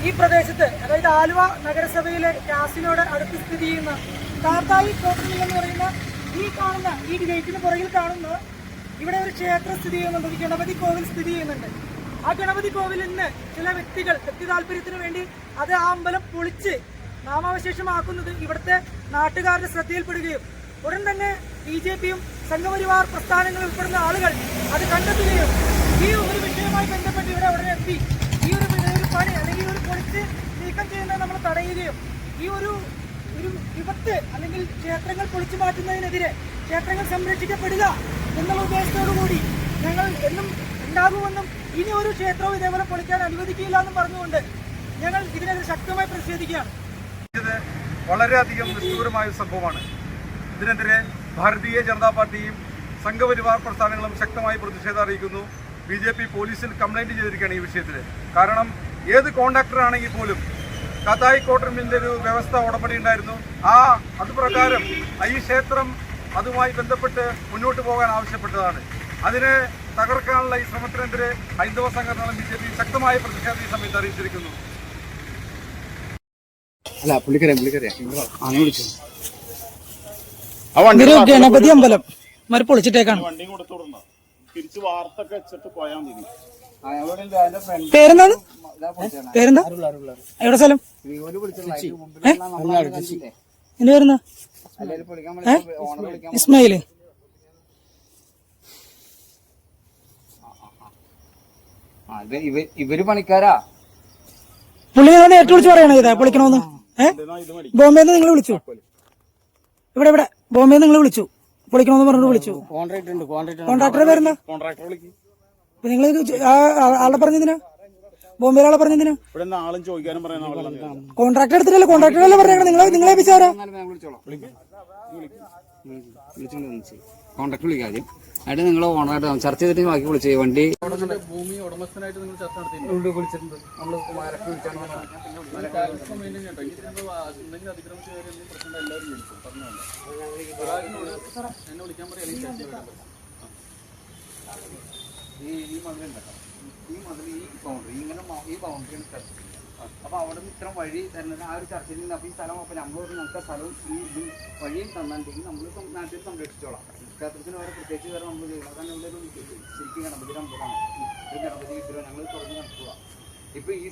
ഈ പ്രദേശത്ത്, അതായത് ആലുവ നഗരസഭയിലെ കാസിനോട് അടുത്ത് സ്ഥിതി ചെയ്യുന്ന കാത്തായി കോട്ടമിൽ എന്ന് പറയുന്ന ഈ കാണുന്ന ഈ ഗേറ്റിന് പുറകിൽ കാണുന്ന ഇവിടെ ഒരു ക്ഷേത്രം സ്ഥിതി ചെയ്യുന്നുണ്ട്, ഒരു ഗണപതി കോവിൽ സ്ഥിതി ചെയ്യുന്നുണ്ട്. ആ ഗണപതി കോവിലിൽ നിന്ന് ചില വ്യക്തികൾ വ്യക്തി താല്പര്യത്തിന് വേണ്ടി അത് ആ അമ്പലം പൊളിച്ച് നാമാവശേഷമാക്കുന്നത് ഇവിടുത്തെ നാട്ടുകാരുടെ ശ്രദ്ധയിൽപ്പെടുകയും ഉടൻ തന്നെ BJPയും സംഘപരിവാർ പ്രസ്ഥാനങ്ങൾ ഉൾപ്പെടുന്ന ആളുകൾ അത് കണ്ടെത്തുകയും ഈ ഒരു വിഷയവുമായി ബന്ധപ്പെട്ട് ഇവിടെ ഉടനെ എത്തി ഈ ഒരു പണി അല്ലെങ്കിൽ ഒരു പൊളിച്ച് നീക്കം ചെയ്യുന്നത് നമ്മൾ തടയുകയും ഈ ഒരു വിപത്ത് അല്ലെങ്കിൽ ക്ഷേത്രങ്ങൾ പൊളിച്ചു മാറ്റുന്നതിനെതിരെ ക്ഷേത്രങ്ങൾ സംരക്ഷിക്കപ്പെടുക എന്നുള്ള ഉദ്ദേശത്തോടുകൂടി ഞങ്ങൾ എന്നും ഉണ്ടാകുമെന്നും ഇനി ഒരു ക്ഷേത്രവും ഇതേപോലെ പൊളിക്കാൻ അനുവദിക്കില്ല എന്നും പറഞ്ഞുകൊണ്ട് ഞങ്ങൾ ഇതിനെതിരെ ശക്തമായി പ്രതിഷേധിക്കുകയാണ്. ഇത് വളരെയധികം നിഷ്ഠൂരമായ സംഭവമാണ്. ഇതിനെതിരെ ഭാരതീയ ജനതാ പാർട്ടിയും സംഘപരിവാർ പ്രസ്ഥാനങ്ങളും ശക്തമായി പ്രതിഷേധം അറിയിക്കുന്നു. BJP പോലീസിൽ കംപ്ലൈൻറ്റ് ചെയ്തിരിക്കുകയാണ് ഈ വിഷയത്തിൽ. കാരണം ഏത് കോൺട്രാക്ടറാണെങ്കിൽ പോലും കാത്തായി കോട്ടമിൻ്റെ ഒരു വ്യവസ്ഥ ഉടമ്പടി ഉണ്ടായിരുന്നു. അതുപ്രകാരം ഈ ക്ഷേത്രം അതുമായി ബന്ധപ്പെട്ട് മുന്നോട്ട് പോകാൻ ആവശ്യപ്പെട്ടതാണ്. അതിനെ തകർക്കാനുള്ള ഈ ശ്രമത്തിനെതിരെ ഹൈന്ദവ സംഘടനകളും BJP ശക്തമായ പ്രതിഷേധം ഈ സമയത്ത് അറിയിച്ചിരിക്കുന്നു. ഗണപതി അമ്പലം പൊളിച്ചിട്ടേക്കാണ്. പേരെന്താണ്? പേരെന്താ? എവിടെ സ്ഥലം? എന്റെ പേരെന്താ? ഇസ്മായില്. ഇവര് പണിക്കാരാ. പുള്ളി നേരിട്ട് വിളിച്ച് പറയണോ ഇതാ പൊളിക്കണോന്ന്? ബോംബെന്ന് നിങ്ങൾ വിളിച്ചു? ഇവിടെ ബോംബെന്ന് നിങ്ങൾ വിളിച്ചു പൊളിക്കണമെന്ന് പറഞ്ഞിട്ട് വിളിച്ചു? കോൺട്രാക്ടറെ പേരെന്താ? നിങ്ങൾ ആളെ പറഞ്ഞതിനാ? ബോംബെ ആളെ പറഞ്ഞതിനാ? കോൺട്രാക്ടർ എടുത്തിട്ടല്ലേ? കോൺട്രാക്ടറല്ലേ പറഞ്ഞേക്കണം? നിങ്ങളെ ഏൽപ്പിച്ചാരാ? കോൺട്രാക്ട് വിളിക്കാതെ ആയിട്ട് നിങ്ങൾ ഓണറായിട്ട് ചർച്ച ചെയ്തിട്ട് ബാക്കി വിളിച്ചു. വണ്ടി ഭൂമി ഉടമസ്ഥനായിട്ട് നിങ്ങൾ ചർച്ച വിളിച്ചിട്ടുണ്ട്. നമ്മൾ ഈ ബൗണ്ടറി അപ്പൊ അവിടെ നിന്ന് ഇത്ര വഴി തരുന്നത് ആ ഒരു ചർച്ചയിൽ നിന്ന്. അപ്പൊ ഈ സ്ഥലം അപ്പൊ നമ്മളോട് ഞങ്ങൾക്ക് സ്ഥലവും ഈ വഴിയും തന്നിട്ടുണ്ടെങ്കിൽ നമ്മൾ നാട്ടിൽ സംരക്ഷിച്ചോളാം. ക്ഷേത്രത്തിന് വേറെ പ്രത്യേകിച്ച് വേറെ നമ്മൾ ചെയ്യണം. കാരണം ഇവിടെ ഒരു ശരിക്കും ഗണപതിയുടെ അമ്പലമാണ്. ഒരു ഗണപതി വിഗ്രഹം ഞങ്ങൾ തുറന്ന് നടത്തുക. ഇപ്പൊ ഈ